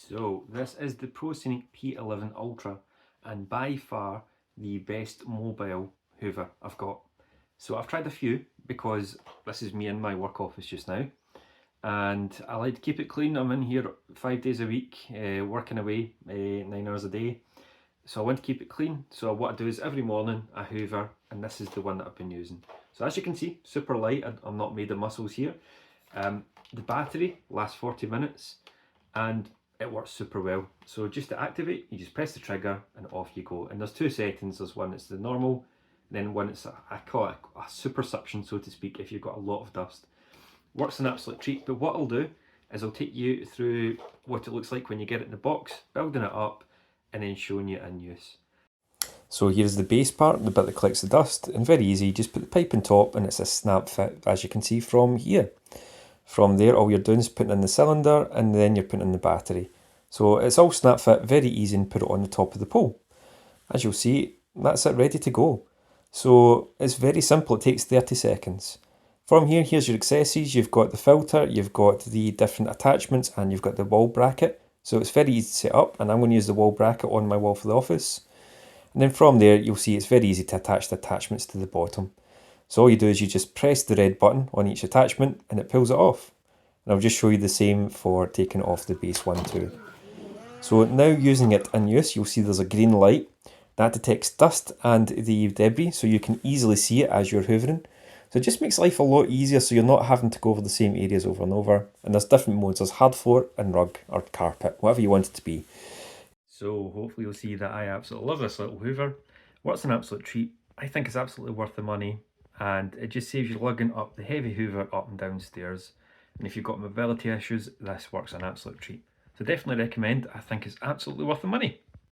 So this is the Proscenic P11 Ultra, and by far the best mobile hoover I've got. So I've tried a few because this is me in my work office just now, and I like to keep it clean. I'm in here 5 days a week, working away 9 hours a day. So I want to keep it clean. So what I do is every morning I hoover, and this is the one that I've been using. So as you can see, super light. I'm not made of muscles here. The battery lasts 40 minutes and it works super well. So just to activate, you just press the trigger and off you go. And there's two settings. There's one that's the normal, and then one it's I call it a super suction, so to speak, if you've got a lot of dust. Works an absolute treat. But what I'll do is I'll take you through what it looks like when you get it in the box, building it up, and then showing you in use. So here's the base part, the bit that collects the dust, and very easy, just put the pipe on top and it's a snap fit, as you can see from here. From there, all you're doing is putting in the cylinder and then you're putting in the battery. So it's all snap fit, very easy, and put it on the top of the pole. As you'll see, that's it, ready to go. So it's very simple, it takes 30 seconds. From here, here's your accessories. You've got the filter, you've got the different attachments, and you've got the wall bracket. So it's very easy to set up, and I'm going to use the wall bracket on my wall for the office. And then from there, you'll see it's very easy to attach the attachments to the bottom. So all you do is you just press the red button on each attachment and it pulls it off. And I'll just show you the same for taking off the base one too. So now using it in use, you'll see there's a green light. That detects dust and the debris, so you can easily see it as you're hoovering. So it just makes life a lot easier, so you're not having to go over the same areas over and over. And there's different modes, there's hard floor and rug or carpet, whatever you want it to be. So hopefully you'll see that I absolutely love this little hoover. What's an absolute treat. I think it's absolutely worth the money, and it just saves you lugging up the heavy hoover up and down stairs. And if you've got mobility issues, this works an absolute treat. So definitely recommend. I think it's absolutely worth the money.